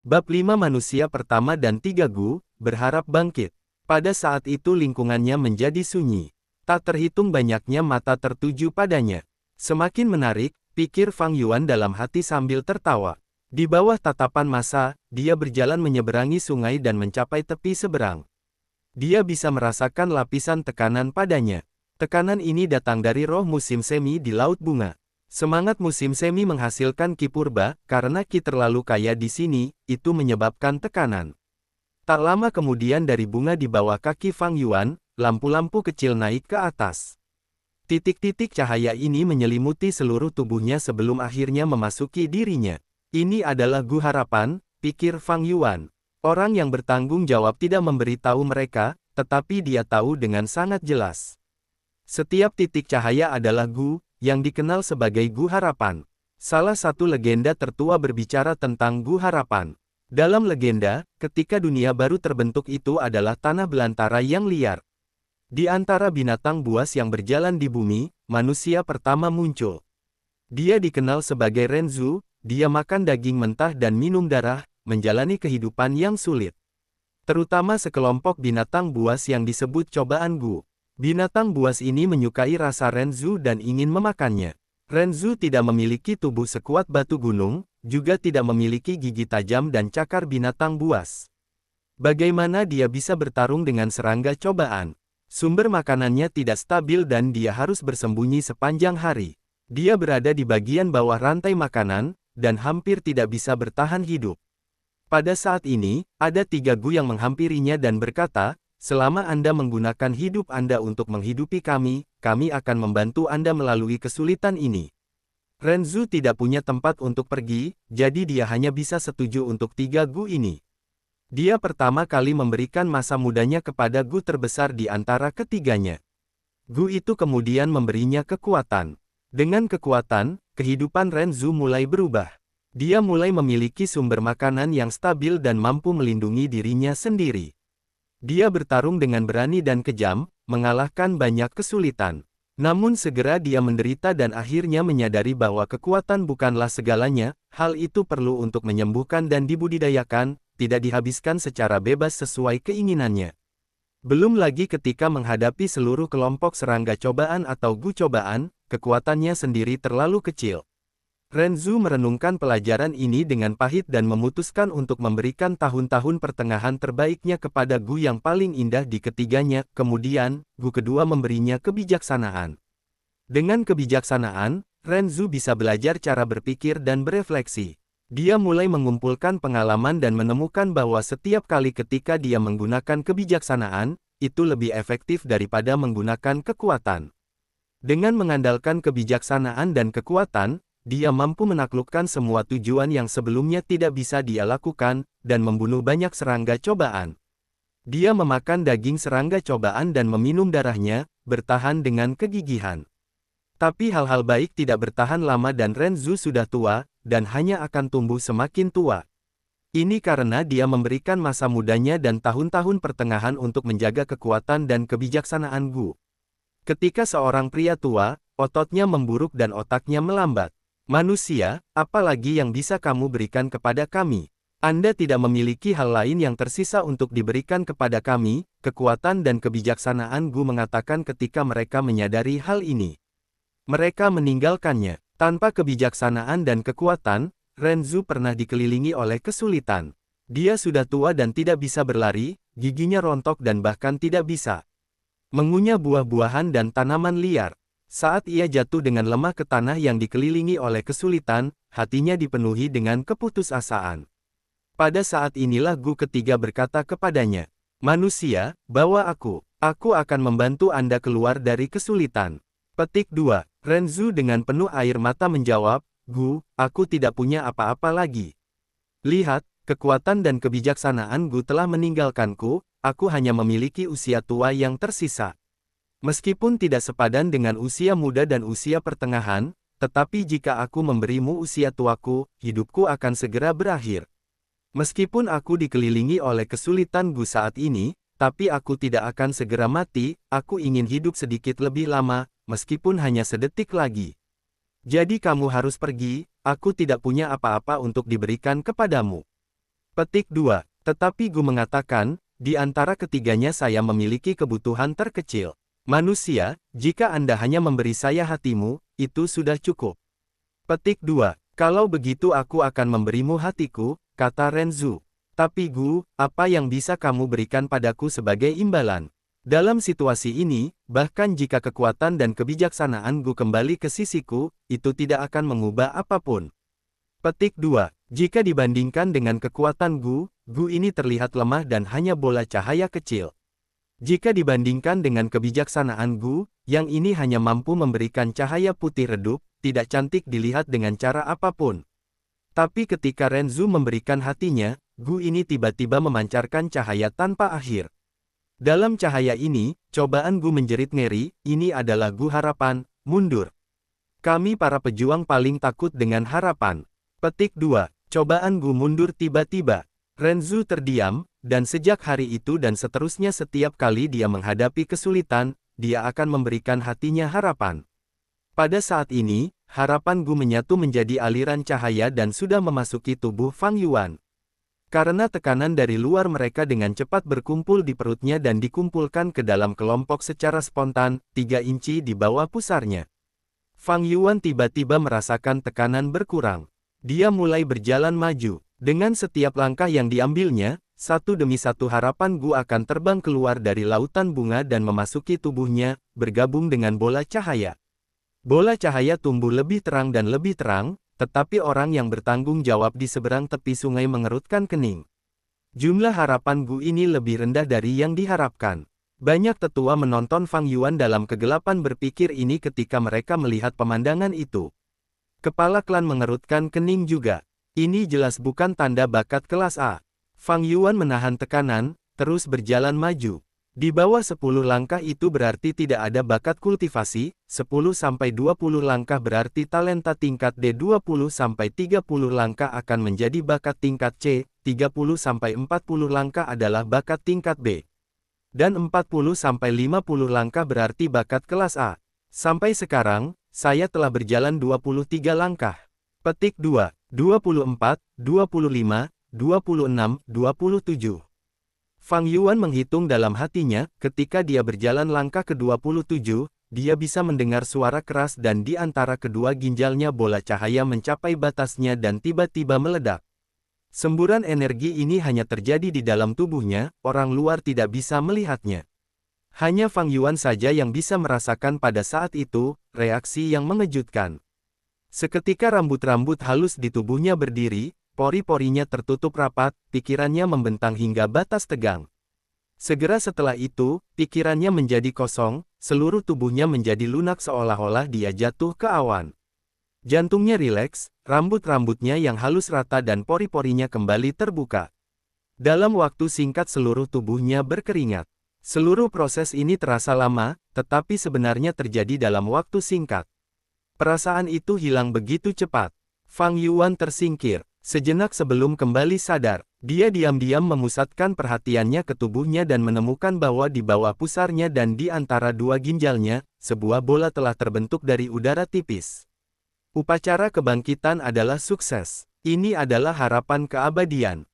Bab 5 Manusia pertama dan 3 Gu, berharap bangkit. Pada saat itu lingkungannya menjadi sunyi. Tak terhitung banyaknya mata tertuju padanya. Semakin menarik, pikir Fang Yuan dalam hati sambil tertawa. Di bawah tatapan masa, dia berjalan menyeberangi sungai dan mencapai tepi seberang. Dia bisa merasakan lapisan tekanan padanya. Tekanan ini datang dari roh musim semi di Laut Bunga. Semangat musim semi menghasilkan ki purba, karena ki terlalu kaya di sini, itu menyebabkan tekanan. Tak lama kemudian dari bunga di bawah kaki Fang Yuan, lampu-lampu kecil naik ke atas. Titik-titik cahaya ini menyelimuti seluruh tubuhnya sebelum akhirnya memasuki dirinya. Ini adalah Gu Harapan, pikir Fang Yuan. Orang yang bertanggung jawab tidak memberitahu mereka, tetapi dia tahu dengan sangat jelas. Setiap titik cahaya adalah Gu, yang dikenal sebagai Gu Harapan. Salah satu legenda tertua berbicara tentang Gu Harapan. Dalam legenda, ketika dunia baru terbentuk itu adalah tanah belantara yang liar. Di antara binatang buas yang berjalan di bumi, manusia pertama muncul. Dia dikenal sebagai Renzu, dia makan daging mentah dan minum darah, menjalani kehidupan yang sulit. Terutama sekelompok binatang buas yang disebut cobaan Gu. Binatang buas ini menyukai rasa Renzu dan ingin memakannya. Renzu tidak memiliki tubuh sekuat batu gunung, juga tidak memiliki gigi tajam dan cakar binatang buas. Bagaimana dia bisa bertarung dengan serangga cobaan? Sumber makanannya tidak stabil dan dia harus bersembunyi sepanjang hari. Dia berada di bagian bawah rantai makanan, dan hampir tidak bisa bertahan hidup. Pada saat ini, ada 3 Gu yang menghampirinya dan berkata, "Selama Anda menggunakan hidup Anda untuk menghidupi kami akan membantu Anda melalui kesulitan ini." Renzu tidak punya tempat untuk pergi, jadi dia hanya bisa setuju untuk 3 Gu ini. Dia pertama kali memberikan masa mudanya kepada Gu terbesar di antara ketiganya. Gu itu kemudian memberinya kekuatan. Dengan kekuatan, kehidupan Renzu mulai berubah. Dia mulai memiliki sumber makanan yang stabil dan mampu melindungi dirinya sendiri. Dia bertarung dengan berani dan kejam, mengalahkan banyak kesulitan. Namun segera dia menderita dan akhirnya menyadari bahwa kekuatan bukanlah segalanya, hal itu perlu untuk menyembuhkan dan dibudidayakan, tidak dihabiskan secara bebas sesuai keinginannya. Belum lagi ketika menghadapi seluruh kelompok serangga cobaan atau Gu cobaan, kekuatannya sendiri terlalu kecil. Renzu merenungkan pelajaran ini dengan pahit dan memutuskan untuk memberikan tahun-tahun pertengahan terbaiknya kepada Gu yang paling indah di ketiganya, kemudian, Gu kedua memberinya kebijaksanaan. Dengan kebijaksanaan, Renzu bisa belajar cara berpikir dan berefleksi. Dia mulai mengumpulkan pengalaman dan menemukan bahwa setiap kali ketika dia menggunakan kebijaksanaan, itu lebih efektif daripada menggunakan kekuatan. Dengan mengandalkan kebijaksanaan dan kekuatan, dia mampu menaklukkan semua tujuan yang sebelumnya tidak bisa dia lakukan, dan membunuh banyak serangga cobaan. Dia memakan daging serangga cobaan dan meminum darahnya, bertahan dengan kegigihan. Tapi hal-hal baik tidak bertahan lama dan Renzu sudah tua, dan hanya akan tumbuh semakin tua. Ini karena dia memberikan masa mudanya dan tahun-tahun pertengahan untuk menjaga kekuatan dan kebijaksanaan Gu. Ketika seorang pria tua, ototnya memburuk dan otaknya melambat. "Manusia, apa lagi yang bisa kamu berikan kepada kami? Anda tidak memiliki hal lain yang tersisa untuk diberikan kepada kami," kekuatan dan kebijaksanaan Gu mengatakan ketika mereka menyadari hal ini. Mereka meninggalkannya. Tanpa kebijaksanaan dan kekuatan, Renzu pernah dikelilingi oleh kesulitan. Dia sudah tua dan tidak bisa berlari, giginya rontok dan bahkan tidak bisa mengunyah buah-buahan dan tanaman liar. Saat ia jatuh dengan lemah ke tanah yang dikelilingi oleh kesulitan, hatinya dipenuhi dengan keputusasaan. Pada saat inilah Gu ketiga berkata kepadanya, "Manusia, bawa aku akan membantu Anda keluar dari kesulitan." Petik 2. Renzu dengan penuh air mata menjawab, "Gu, aku tidak punya apa-apa lagi. Lihat, kekuatan dan kebijaksanaan Gu telah meninggalkanku, aku hanya memiliki usia tua yang tersisa. Meskipun tidak sepadan dengan usia muda dan usia pertengahan, tetapi jika aku memberimu usia tuaku, hidupku akan segera berakhir. Meskipun aku dikelilingi oleh kesulitan Gu saat ini, tapi aku tidak akan segera mati, aku ingin hidup sedikit lebih lama, meskipun hanya sedetik lagi. Jadi kamu harus pergi, aku tidak punya apa-apa untuk diberikan kepadamu." Petik 2. Tetapi Gu mengatakan, di antara ketiganya saya memiliki kebutuhan terkecil. Manusia, jika Anda hanya memberi saya hatimu, itu sudah cukup. Petik 2. Kalau begitu aku akan memberimu hatiku, kata Renzu. Tapi Gu, apa yang bisa kamu berikan padaku sebagai imbalan? Dalam situasi ini, bahkan jika kekuatan dan kebijaksanaan Gu kembali ke sisiku, itu tidak akan mengubah apapun. Petik 2. Jika dibandingkan dengan kekuatan Gu ini terlihat lemah dan hanya bola cahaya kecil. Jika dibandingkan dengan kebijaksanaan Gu, yang ini hanya mampu memberikan cahaya putih redup, tidak cantik dilihat dengan cara apapun. Tapi ketika Renzu memberikan hatinya, Gu ini tiba-tiba memancarkan cahaya tanpa akhir. Dalam cahaya ini, cobaan Gu menjerit ngeri, ini adalah Gu harapan, mundur. Kami para pejuang paling takut dengan harapan. Petik 2. Cobaan Gu mundur tiba-tiba. Renzu terdiam, dan sejak hari itu dan seterusnya setiap kali dia menghadapi kesulitan, dia akan memberikan hatinya harapan. Pada saat ini, harapan Gu menyatu menjadi aliran cahaya dan sudah memasuki tubuh Fang Yuan. Karena tekanan dari luar mereka dengan cepat berkumpul di perutnya dan dikumpulkan ke dalam kelompok secara spontan, 3 inci di bawah pusarnya. Fang Yuan tiba-tiba merasakan tekanan berkurang. Dia mulai berjalan maju. Dengan setiap langkah yang diambilnya, satu demi satu harapan Gu akan terbang keluar dari lautan bunga dan memasuki tubuhnya, bergabung dengan bola cahaya. Bola cahaya tumbuh lebih terang dan lebih terang, tetapi orang yang bertanggung jawab di seberang tepi sungai mengerutkan kening. Jumlah harapan Gu ini lebih rendah dari yang diharapkan. Banyak tetua menonton Fang Yuan dalam kegelapan berpikir ini ketika mereka melihat pemandangan itu. Kepala klan mengerutkan kening juga. Ini jelas bukan tanda bakat kelas A. Fang Yuan menahan tekanan, terus berjalan maju. Di bawah 10 langkah itu berarti tidak ada bakat kultivasi, 10-20 langkah berarti talenta tingkat D, 20-30 langkah akan menjadi bakat tingkat C, 30-40 langkah adalah bakat tingkat B. Dan 40-50 langkah berarti bakat kelas A. Sampai sekarang, saya telah berjalan 23 langkah. Petik 2, 24, 25, 26, 27. Fang Yuan menghitung dalam hatinya, ketika dia berjalan langkah ke-27, dia bisa mendengar suara keras dan di antara kedua ginjalnya bola cahaya mencapai batasnya dan tiba-tiba meledak. Semburan energi ini hanya terjadi di dalam tubuhnya, orang luar tidak bisa melihatnya. Hanya Fang Yuan saja yang bisa merasakan pada saat itu, reaksi yang mengejutkan. Seketika rambut-rambut halus di tubuhnya berdiri, pori-porinya tertutup rapat, pikirannya membentang hingga batas tegang. Segera setelah itu, pikirannya menjadi kosong, seluruh tubuhnya menjadi lunak seolah-olah dia jatuh ke awan. Jantungnya rileks, rambut-rambutnya yang halus rata dan pori-porinya kembali terbuka. Dalam waktu singkat seluruh tubuhnya berkeringat. Seluruh proses ini terasa lama, tetapi sebenarnya terjadi dalam waktu singkat. Perasaan itu hilang begitu cepat. Fang Yuan tersingkir. Sejenak sebelum kembali sadar, dia diam-diam memusatkan perhatiannya ke tubuhnya dan menemukan bahwa di bawah pusarnya dan di antara dua ginjalnya, sebuah bola telah terbentuk dari udara tipis. Upacara kebangkitan adalah sukses. Ini adalah harapan keabadian.